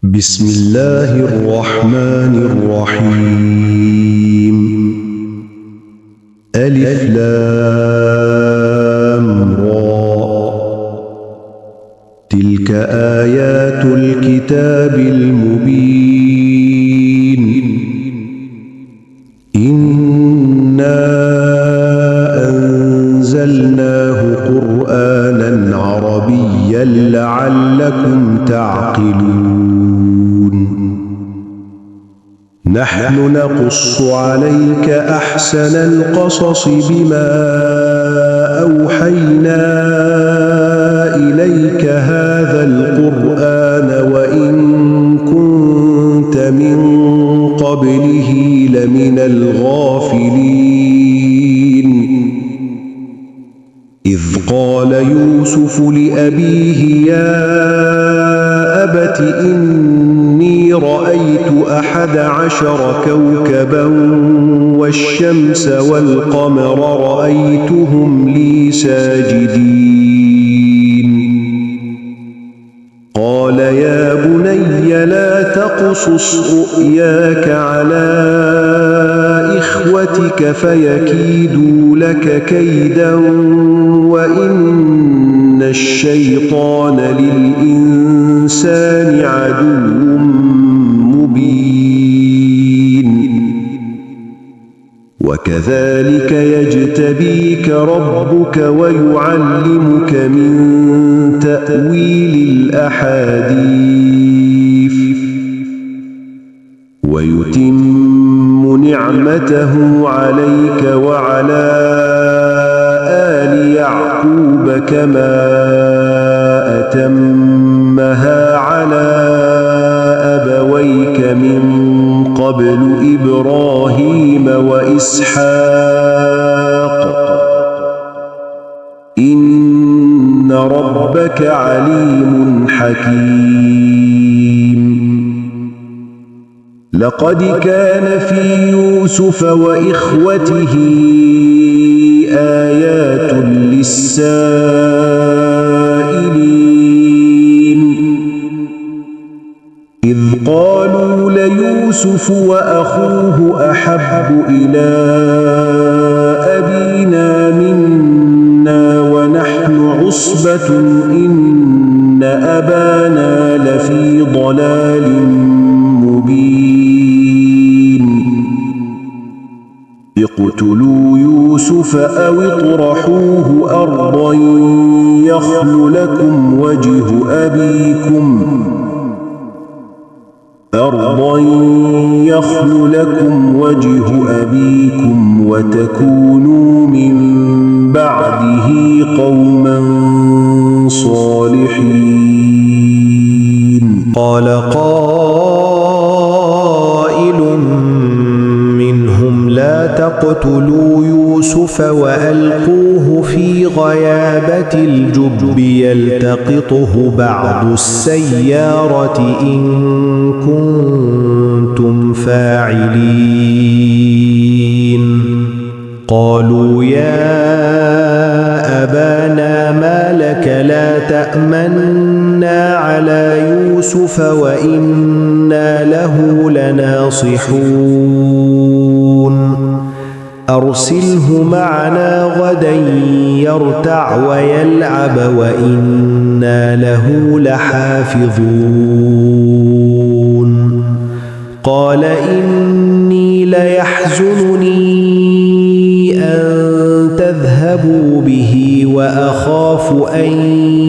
بسم الله الرحمن الرحيم. ألف لام را. تلك آيات الكتاب المبين. إنا أنزلناه قرآنا عربيا لعلكم تعقلون. نحن نقص عليك أحسن القصص بما أوحينا إليك هذا القرآن وإن كنت من قبله لمن الغافلين. إذ قال يوسف لأبيه يا أبت إني رأيت 11 كوكبا والشمس والقمر رأيتهم لي ساجدين. قال يا بني لا تقصص رؤياك على إخوتك فيكيدوا لك كيدا وإن الشيطان للإنسان عدو مبين. وكذلك يجتبيك ربك ويعلمك من تأويل الأحاديث ويتم نعمته عليك وعلى آل يعقوب كما أتمها على أبويك من قبل إبراهيم وإسحاق إن ربك عليم حكيم. لقد كان في يوسف وإخوته آيات للسائلين إذ قالوا ليوسف وأخوه أحب إلى أبينا منا ونحن عصبة إن أبانا لفي ضلال مبين. اقتلوا يوسف أو اطرحوه أرضا يخل لكم وجه أبيكم وتكونوا من بعده قوما صالحين. قال قائل منهم لا تقتلوا يوسف وألقوه في غيابة الجب يلتقطه بعض السيارة إن كنتم فاعلين. قالوا يا أبانا ما لك لا تأمنا على يوسف وإنا له لناصحون. أرسله معنا غدا يرتع ويلعب وإنا له لحافظون. قال إني ليحزنني أن تذهبوا به وأخاف أن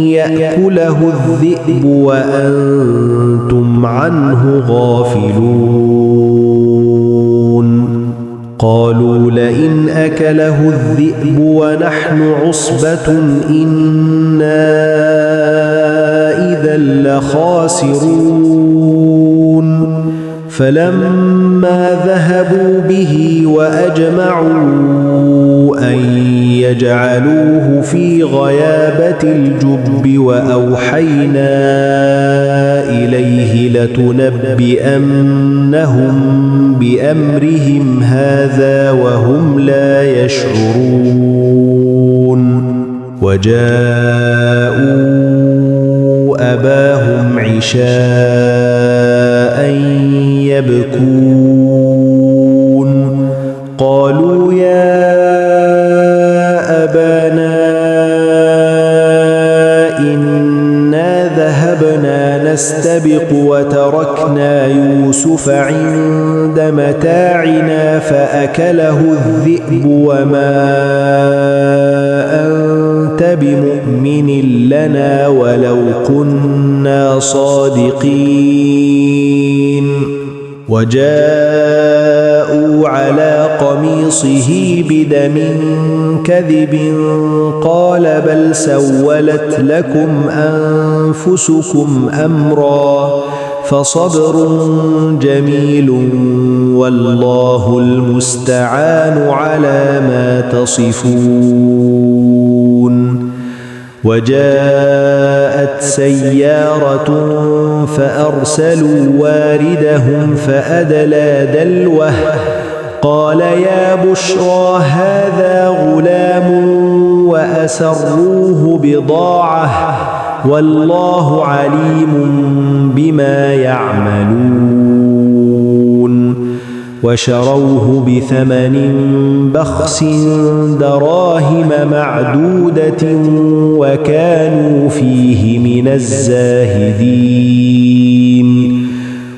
يأكله الذئب وأنتم عنه غافلون. قالوا لئن أكله الذئب ونحن عصبة إنا إذا لخاسرون. فلما ذهبوا به وأجمعوا أن يجعلوه في غيابة الجب وأوحينا إليه لتنبئنهم بأمرهم هذا وهم لا يشعرون. وجاءوا أباهم عشاء أن يبكون قالوا يا أبانا إنا ذهبنا نستبق وتركنا يوسف عند متاعنا فأكله الذئب وما أنت بمؤمن لنا ولو كنا صادقين وجاءوا على قميصه بدم كذب قال بل سولت لكم أنفسكم أمرا فصبر جميل والله المستعان على ما تصفون وجاءت سيارة فأرسلوا واردهم فأدلى دلوه قال يا بشرى هذا غلام وأسروه بضاعة والله عليم بما يعملون وشروه بثمن بخس دراهم معدودة وكانوا فيه من الزاهدين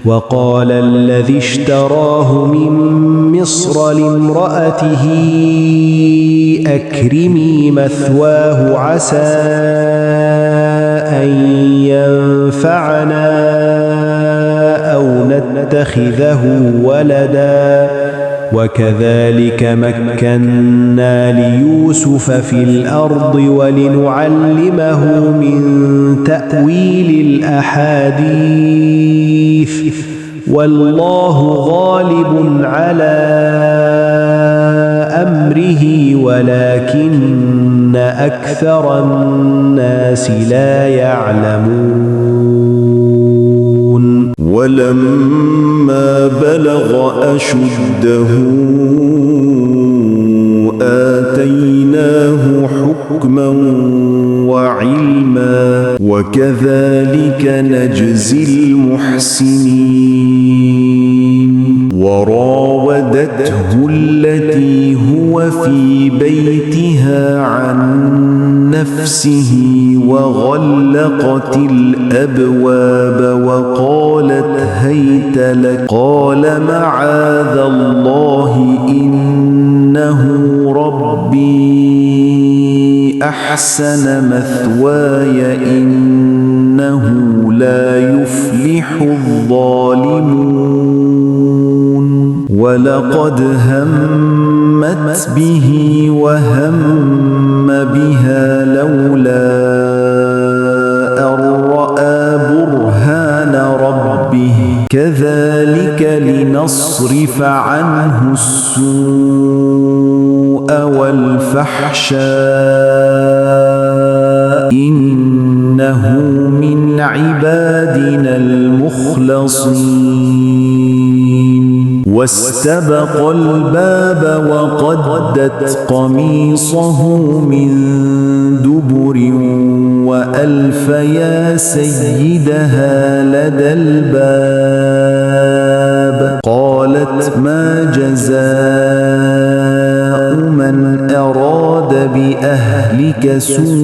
وقال الذي اشتراه من مصر لامرأته أكرمي مثواه عسى أن ينفعنا أو نتخذه ولدا وكذلك مكنا ليوسف في الأرض ولنعلمه من تأويل الأحاديث والله غالب على أمره ولكن أكثر الناس لا يعلمون ولما بلغ أشده آتيناه حكما وعلما وكذلك نجزي المحسنين وراودته التي هو في بيتها عن نفسه وغلقت الأبواب وقالت هيت لك قال معاذ الله إنه ربي أحسن مثواي إنه لا يفلح الظالمون ولقد همت به وهم بها لولا أن رأى برهان ربه كذلك لنصرف عنه السوء والفحشاء إنه من عبادنا المخلصين واستبق الباب وقدت قميصه من دبر وألف يا سيدها لدى الباب قالت ما جزاء من أراد بأهلك سوءا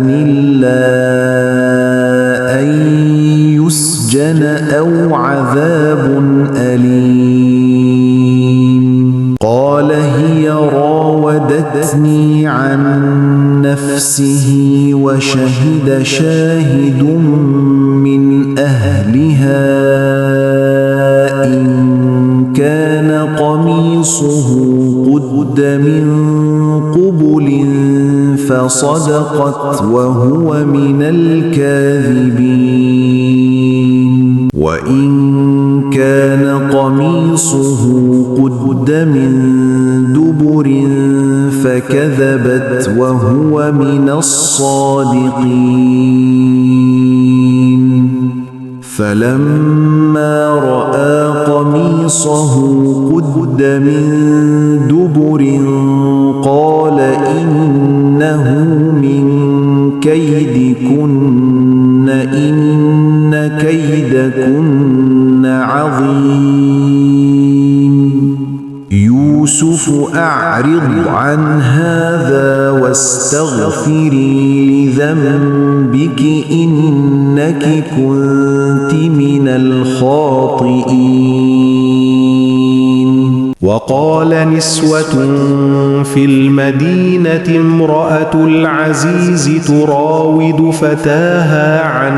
إلا أن يسجن أو عذاب أليم قال هي راودتني عن نفسه وشهد شاهد من أهلها إن كان قميصه قد من قبل فصدقت وهو من الكاذبين وإن كان قميصه قد من دبر فكذبت وهو من الصادقين فلما رأى قميصه قد من دبر قال إنه من كيدكن إن كيدكن كيدكن عظيم يوسف أعرض عن هذا واستغفري لذنبك إنك كنت من الخاطئين. وقال نسوة في المدينة امرأة العزيز تراود فتاها عن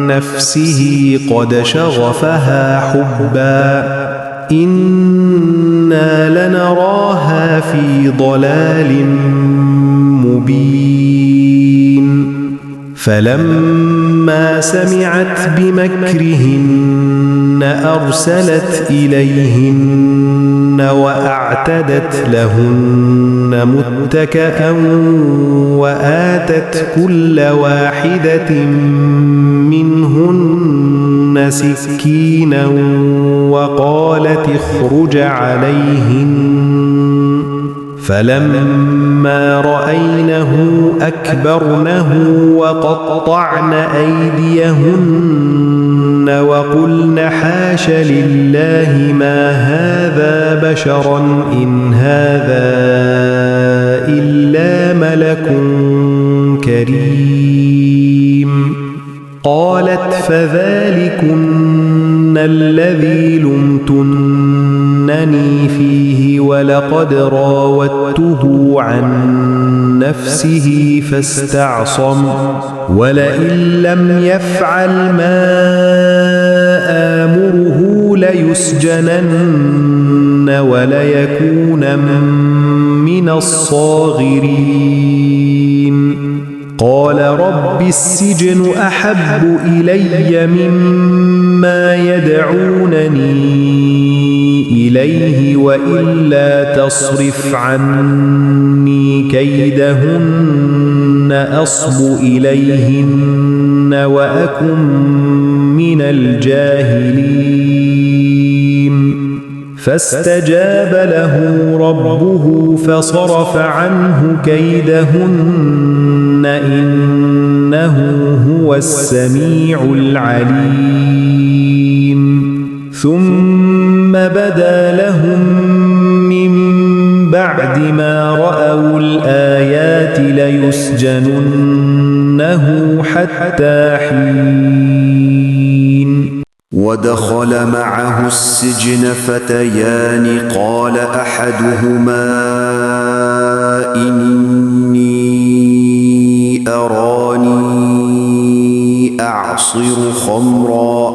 نفسه قد شغفها حبا إنا لنراها في ضلال مبين. فلما سمعت بمكرهن أرسلت إليهن وأعتدت لهن متكئا وآتت كل واحدة منهن سكينا وقالت اخرج عليهن. فلما رأينه أكبرنه وقطعن أيديهن وقلن حاش لله ما هذا بشرا إن هذا إلا ملك كريم. قالت فذلكن الذي لمتنني فيه ولقد راودته عن نفسه فاستعصم ولئن لم يفعل ما آمره ليسجنن وليكون من الصاغرين. قال رب السجن أحب إلي مما يدعونني إليه وإلا تصرف عني كيدهن أصب إليهن وأكن من الجاهلين. فاستجاب له ربه فصرف عنه كيدهن إنه هو السميع العليم. ثم بدا لهم من بعد ما رأوا الآيات ليسجننه حتى حين. ودخل معه السجن فتيان قال أحدهما إني أراني أعصر خمرا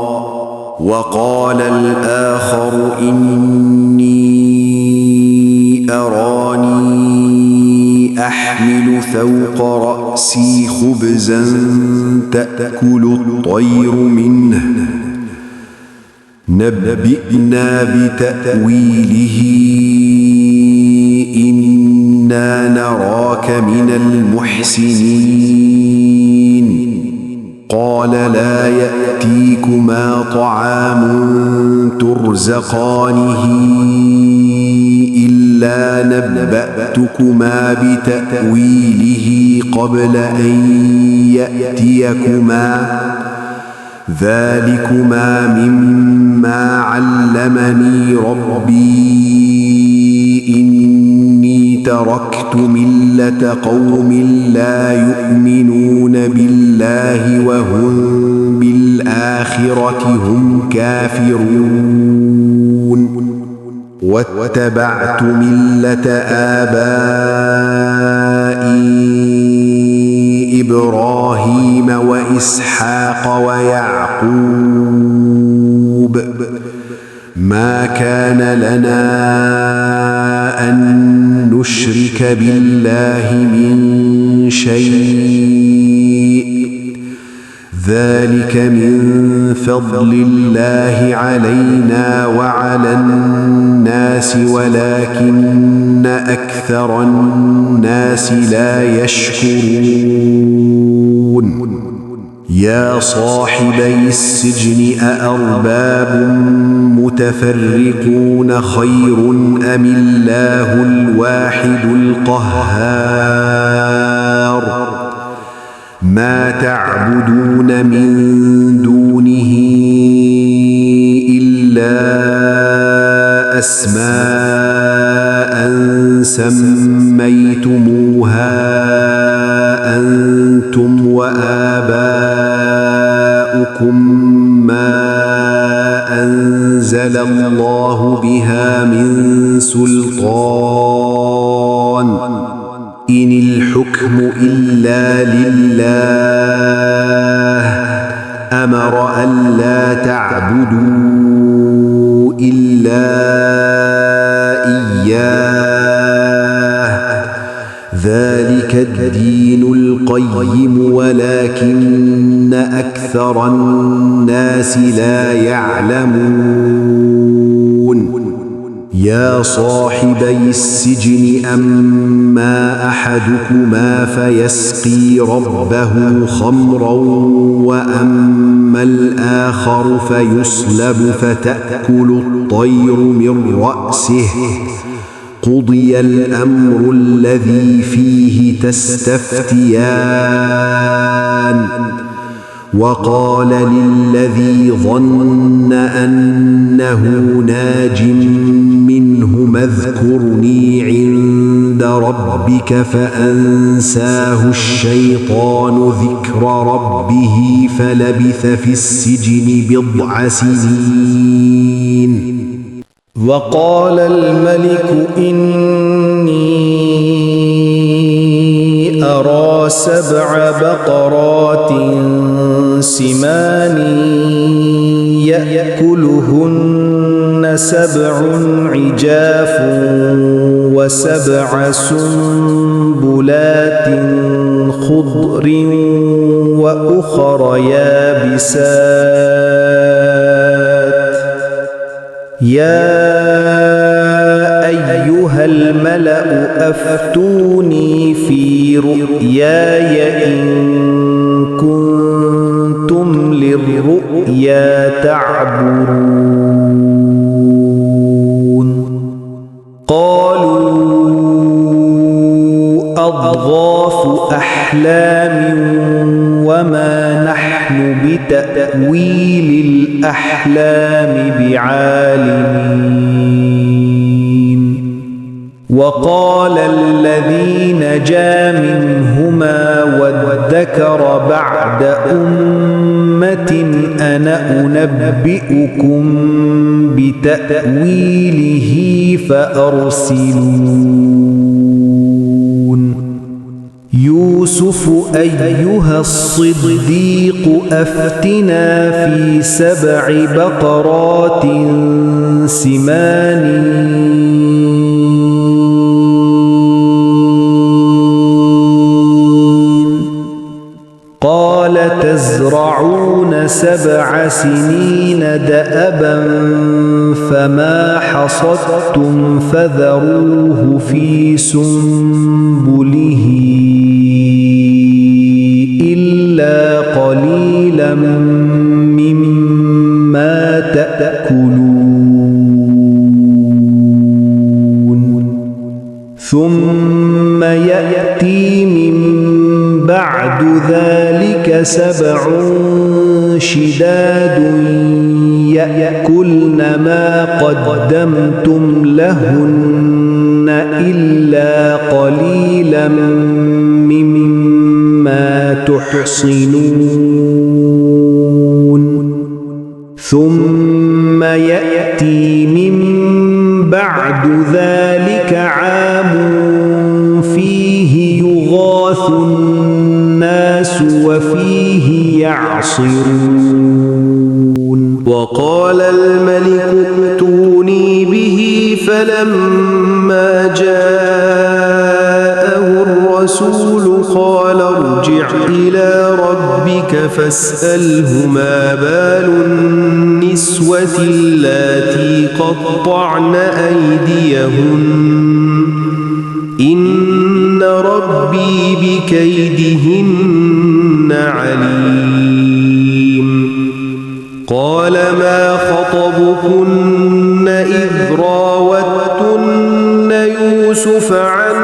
وقال الآخر إني أراني أحمل فوق رأسي خبزا تأكل الطير منه نبئنا بتأويله إنا نراك من المحسنين. قال لا يأتيكما طعام ترزقانه إلا نبأتكما بتأويله قبل أن يأتيكما ذلكما مما علمني ربي إني تركت ملة قوم لا يؤمنون بالله وهم بالآخرة هم كافرون واتبعت ملة آبائي إبراهيم وإسحاق ويعقوب ما كان لنا أن نشرك بالله من شيء ذلك من فضل الله علينا وعلى الناس ولكن أكثر الناس لا يشكرون. يا صاحبي السجن أأرباب متفرقون خير أم الله الواحد القهار ما تعبدون من دونه أسماء سميتموها أنتم وآباؤكم ما أنزل الله بها من سلطان إن الحكم إلا لله أمر ألا تعبدوا إلا إياه ذلك الدين القيم ولكن أكثر الناس لا يعلمون يا صاحبي السجن أما أحدكما فيسقي ربه خمرا وأما الآخر فيصلب فتأكل الطير من رأسه قضي الأمر الذي فيه تستفتيان وقال للذي ظن أنه ناج منه اذكرني عند ربك فأنساه الشيطان ذكر ربه فلبث في السجن بضع سنين وقال الملك إني أرى 7 بقرات سمان يأكلهن 7 عجاف و7 سنبلات خضر وأخر يابسات يا أيها الملأ أفتوني في رؤياي إن كنتم للرؤيا تعبرون قالوا أضغاث أحلام وما نحن بتأويل الأحلام بعالمين وقال الذي نجا منهما وادكر بعد أمة أنا أنبئكم بتأويله فأرسلون يوسف أيها الصديق أفتنا في 7 بقرات سمان قال تزرعون 7 سنين دأبا فما حصدتم فذروه في سنبله إلا قليلا مما تأكلون ثم يأتي من بعد ذلك 7 شداد يأكلن ما قدمتم لهن إلا قليلا مما تحصنون ثم يأتي من بعد ذلك عام فيه يغاث الناس وفيه يعصرون وقال الملك ائتوني به فلما جاءه الرسول قال ارجع إلى ربك فاسأله ما بال النسوة اللاتي قطعن أيديهن إن ربي بكيدهن عليم قال ما خطبكن إذ راوتن يوسف عن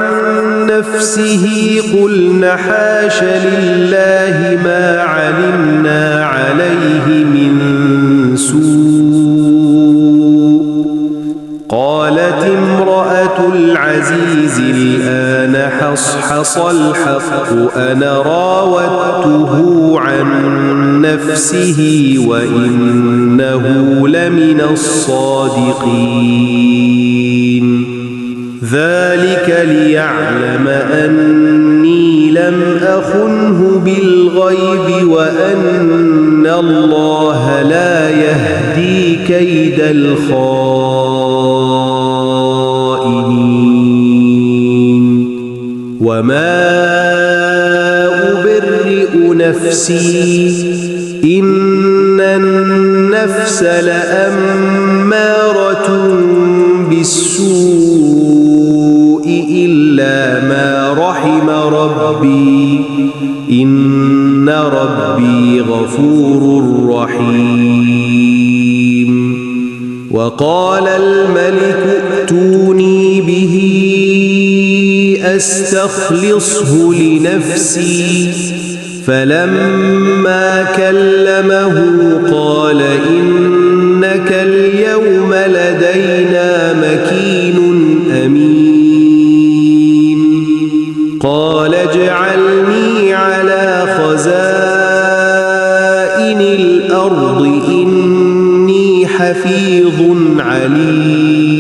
نفسه قلن حاش لله ما علمنا عليه من سوء فاصحص الحق أنا راودته عن نفسه وإنه لمن الصادقين ذلك ليعلم أني لم أخنه بالغيب وأن الله لا يهدي كيد الخائنين وما أبرئ نفسي إن النفس لأمارة بالسوء إلا ما رحم ربي إن ربي غفور رحيم وقال الملك ائتوني به أستخلصه لنفسي فلما كلمه قال إنك اليوم لدينا مكين أمين قال اجعلني على خزائن الأرض إني حفيظ عليم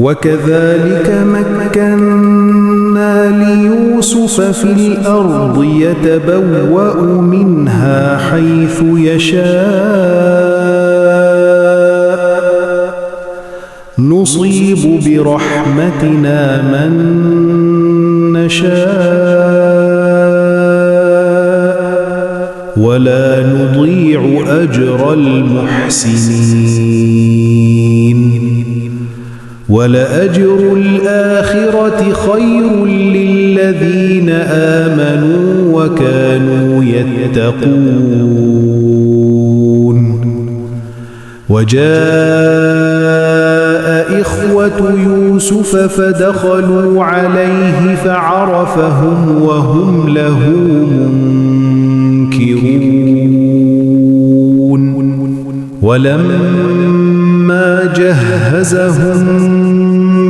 وكذلك مكنا ليوسف في الأرض يتبوأ منها حيث يشاء نصيب برحمتنا من نشاء ولا نضيع أجر المحسنين ولأجر الآخرة خير للذين آمنوا وكانوا يتقون وجاء إخوة يوسف فدخلوا عليه فعرفهم وهم له منكرون ولما جهزهم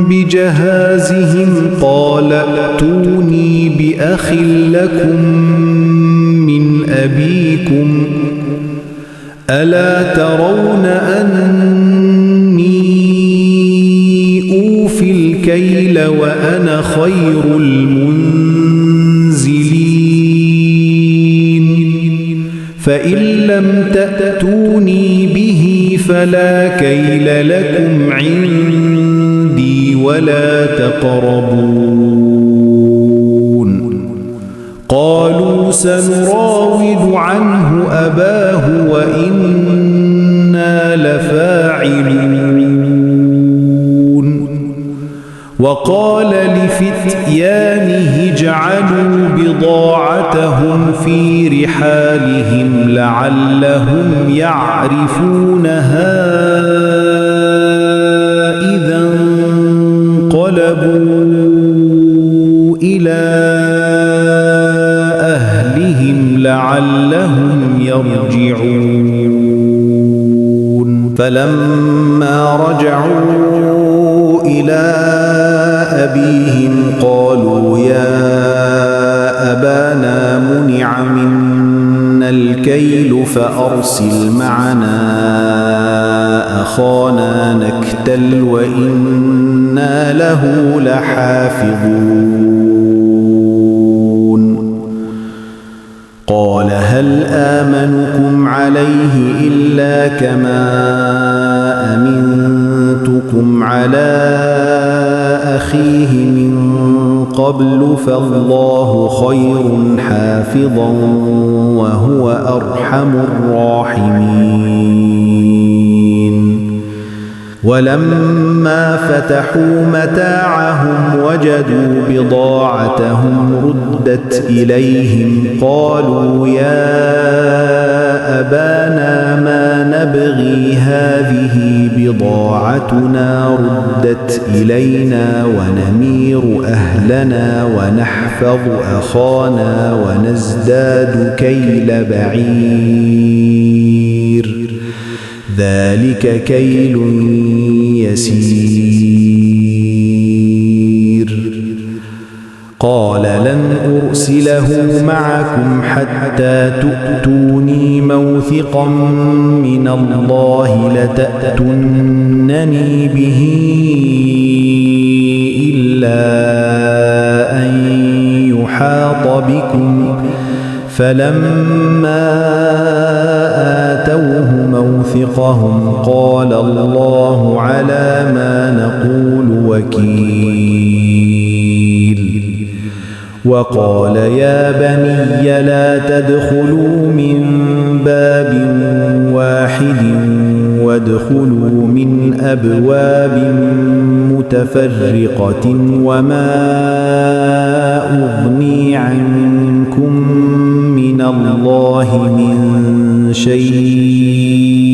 بجهازهم قال ائتوني بأخ لكم من أبيكم ألا ترون أني أوفي الكيل وأنا خير المنزلين فإن لم تأتوني به فلا كيل لكم عندي ولا تقربون قالوا سنراود عنه أباه وإنا لفاعلون وقال لفتيانه اجعلوا بضاعتهم في رحالهم لعلهم يعرفونها إذا انقلبوا إلى أهلهم لعلهم يرجعون فلما رجعوا إلى أبيهم قالوا يا أبانا منع منا الكيل فأرسل معنا أخانا نكتل وإنا له لحافظون قال هل آمنكم عليه إلا كما أمنتكم على أخيه من قبل فالله خير حافظا وهو أرحم الراحمين ولما فتحوا متاعهم وجدوا بضاعتهم ردت إليهم قالوا يا أبانا ما نبغي هذه بضاعتنا ردت إلينا ونمير أهلنا ونحفظ أخانا ونزداد كيل بعير ذلك كيل يسير قال لن أرسله معكم حتى تؤتوني موثقا من الله لتأتونني به إلا أن يحاط بكم فلما آتوه موثقهم قال الله على ما نقول وكيل وقال يا بني لا تدخلوا من باب واحد وادخلوا من أبواب متفرقة وما أغني عنكم من الله من شيء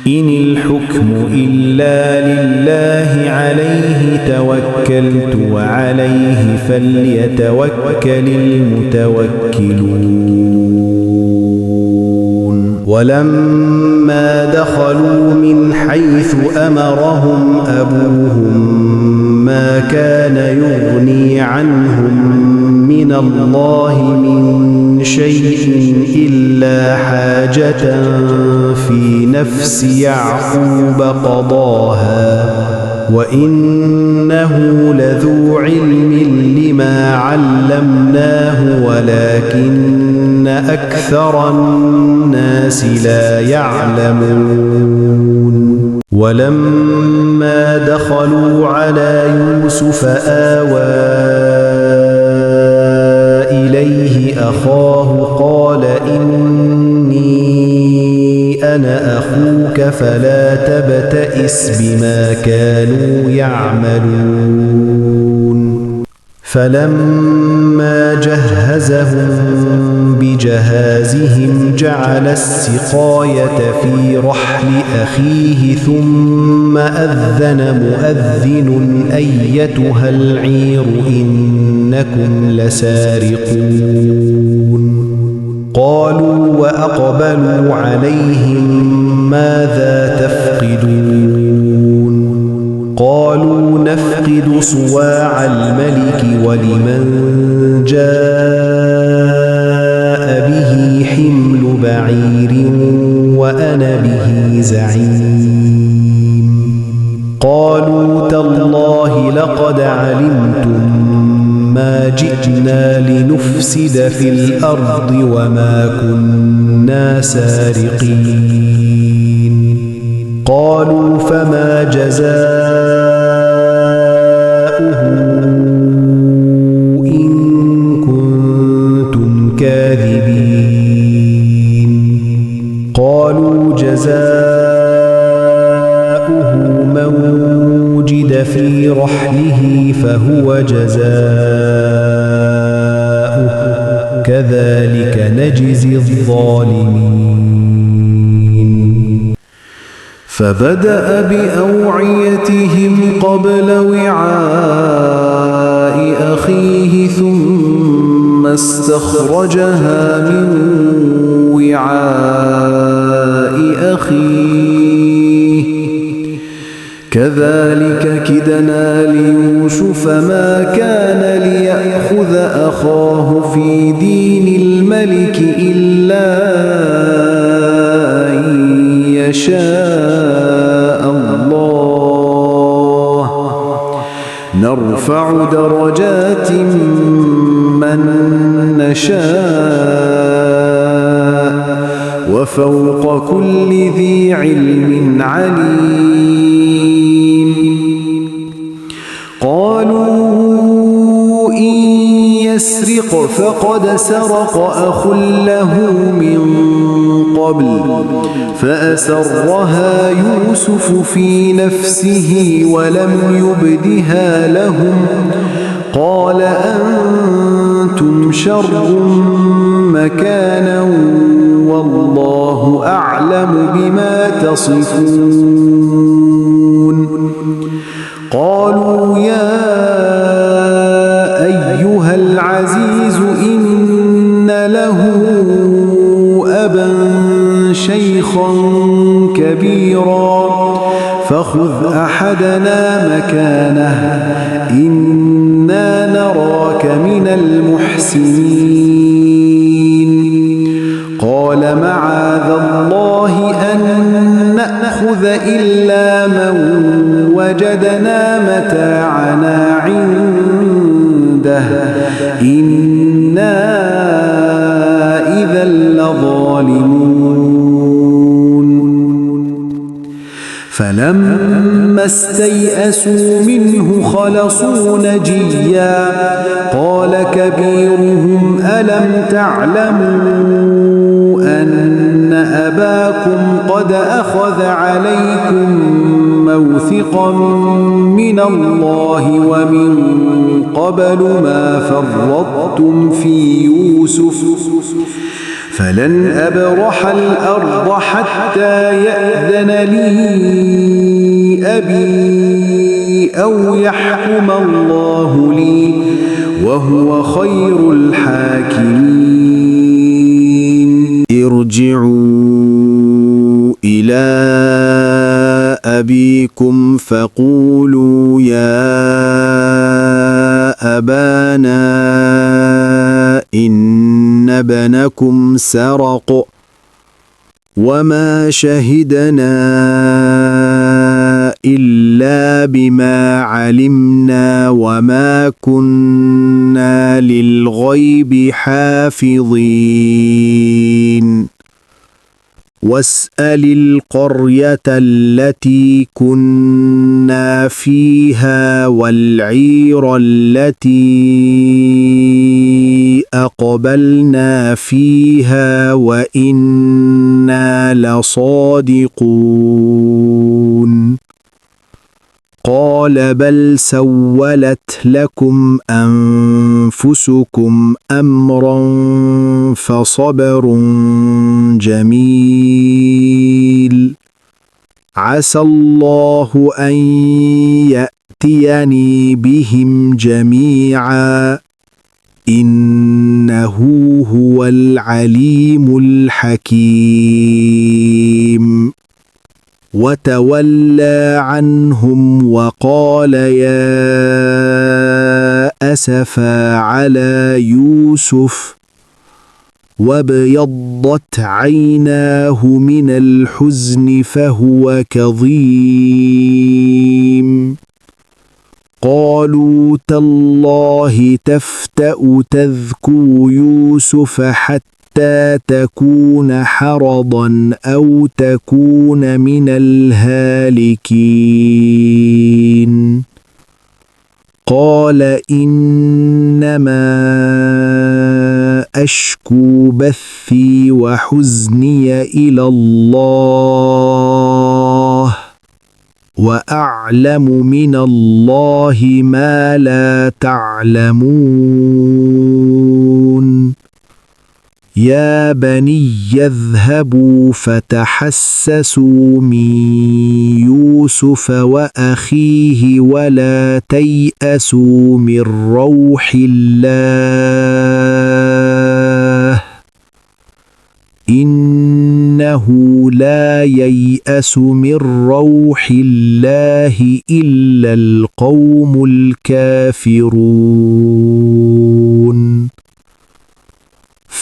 إن الحكم إلا لله عليه توكلت وعليه فليتوكل المتوكلون ولما دخلوا من حيث أمرهم أبوهم ما كان يغني عنهم من الله من شيء إلا حاجة في نفس يعقوب قضاها وإنه لذو علم لما علمناه ولكن أكثر الناس لا يعلمون ولما دخلوا على يوسف آوى إليه أخاه قال إني أنا أخوك فلا تبتئس بما كانوا يعملون فلما جهزهم بجهازهم جعل السقاية في رحل أخيه ثم أذن مؤذن أيتها العير إنكم لسارقون قالوا وأقبلوا عليهم ماذا تفقدون قالوا نفقد صواع الملك ولمن جاء به حمل بعير وأنا به زعيم قالوا تالله لقد علمتم ما جئنا لنفسد في الأرض وما كنا سارقين قالوا فما جزاؤه إن كنتم كاذبين قالوا جزاؤه من وجد في رحله فهو جزاؤه كذلك نجزي الظالمين فبدأ بأوعيتهم قبل وعاء أخيه ثم استخرجها من وعاء أخيه كذلك كدنا ليوسف ما كان ليأخذ أخاه في دين الملك إلا أن يشاء الله نرفع درجات من نشاء وفوق كل ذي علم عليم قالوا إن يسرق فقد سرق أخ له من قبل فأسرها يوسف في نفسه ولم يبدها لهم قال أنتم شر مكانا والله أعلم بما تصفون قالوا يا أيها العزيز إن له أبا شيخا كبيرا فخذ أحدنا مكانه إنا نراك من المحسنين قال معاذ الله أن نأخذ إلا من وجدنا متاعنا عنده إنا إذا لظالمون فلما استيئسوا منه خلصوا نجيا قال كبيرهم ألم تعلموا أن أباكم قد أخذ عليكم موثقا من الله ومن قبل ما فرطتم في يوسف فلن أبرح الأرض حتى يأذن لي أبي أو يحكم الله لي وهو خير الحاكمين ارجعوا إلى أبيكم فقولوا يا أبانا إن ابنكم سرق وما شهدنا إلا بما علمنا وما كنا للغيب حافظين واسأل القرية التي كنا فيها والعير التي أقبلنا فيها وإنا لصادقون قال بل سولت لكم أنفسكم أمرا فصبر جميل عسى الله أن يأتيني بهم جميعا إنه هو العليم الحكيم وتولى عنهم وقال يا أسفا على يوسف وابيضت عيناه من الحزن فهو كظيم قالوا تالله تفتأ تذكر يوسف حتى تكون حرضا أو تكون من الهالكين قال إنما أشكو بثي وحزني إلى الله وأعلم من الله ما لا تعلمون يا بني اذهبوا فتحسسوا من يوسف وأخيه ولا تيأسوا من روح الله إنه لا ييأس من روح الله إلا القوم الكافرون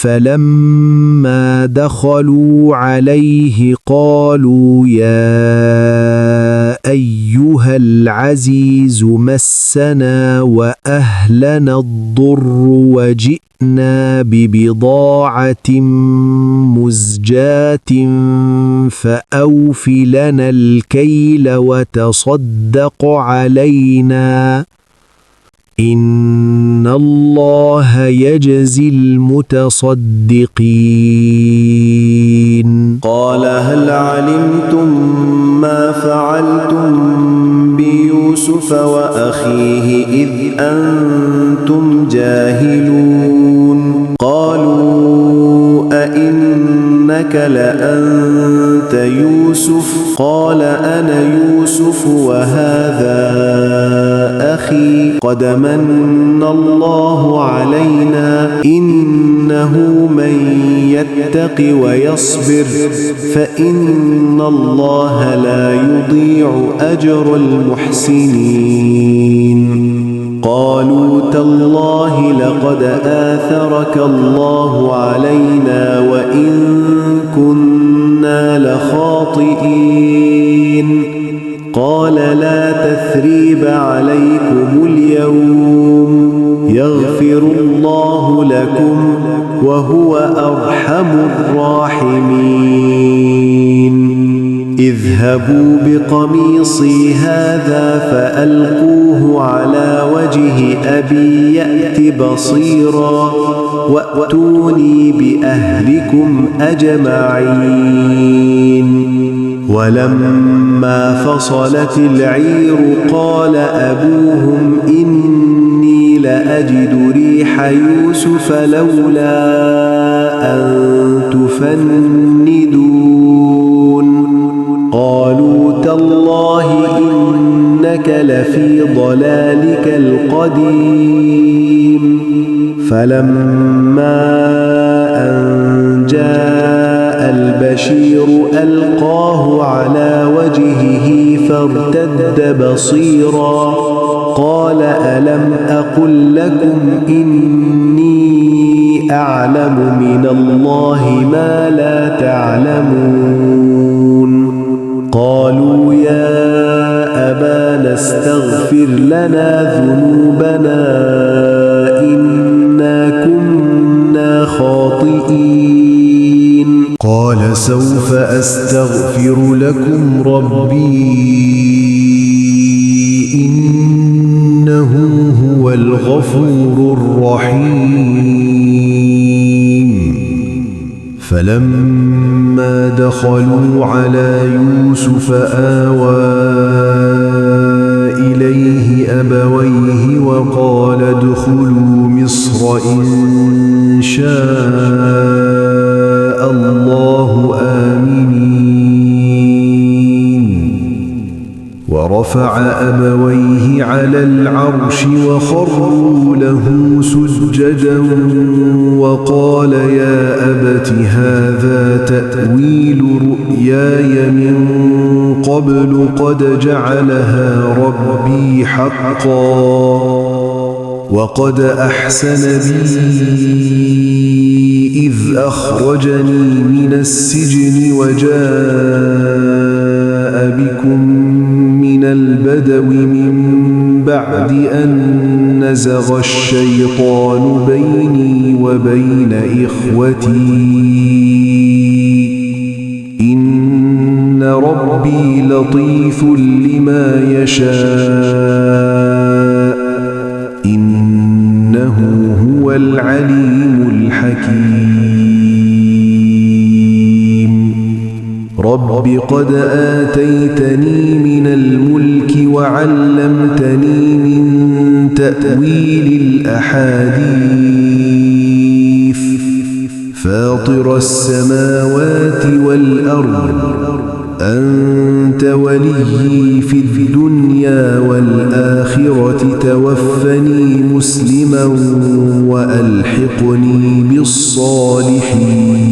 فلما دخلوا عليه قالوا يا أيها العزيز مسنا وأهلنا الضر وجئنا ببضاعة مزجاة فأوف لنا الكيل وتصدق علينا إن الله يجزي المتصدقين قال هل علمتم ما فعلتم بيوسف وأخيه إذ أنتم جاهلون قالوا أئنك لأنت يوسف قال أنا يوسف وهذا أخي قد من الله علينا إنه من يتق ويصبر فإن الله لا يضيع أجر المحسنين قالوا تالله لقد آثرك الله علينا وإن كنا لخاطئين قال لا تثريب عليكم اليوم يغفر الله لكم وهو أرحم الراحمين اذهبوا بقميصي هذا فألقوه على وجه أبي يأت بصيرا وأتوني بأهلكم أجمعين ولما فصلت العير قال أبوهم إني لأجد ريح يوسف لولا أن تفندون قالوا تالله إنك لفي ضلالك القديم فلما أن جاء البشير ألقاه على وجهه فارتد بصيرا قال ألم أقل لكم إني أعلم من الله ما لا تعلمون قالوا يا أبانا استغفر لنا ذنوبنا إنا كنا خاطئين قال سوف أستغفر لكم ربي إنه هو الغفور الرحيم فلما دخلوا على يوسف آوى إليه أبويه وقال ادخلوا مصر إن شاء الله آمنين ورفع أبويه على العرش وخروا له سجدا وقال يا أبت هذا تأويل رؤياي من قبل قد جعلها ربي حقا وقد أحسن بي إذ أخرجني من السجن وجاء بكم من البدو من بعد أن نزغ الشيطان بيني وبين إخوتي إن ربي لطيف لما يشاء إنه هو العليم الحكيم رب قد آتيتني من الملك وعلمتني من تأويل الأحاديث فاطر السماوات والأرض أنت وليي في الدنيا والآخرة توفني مسلما وألحقني بالصالحين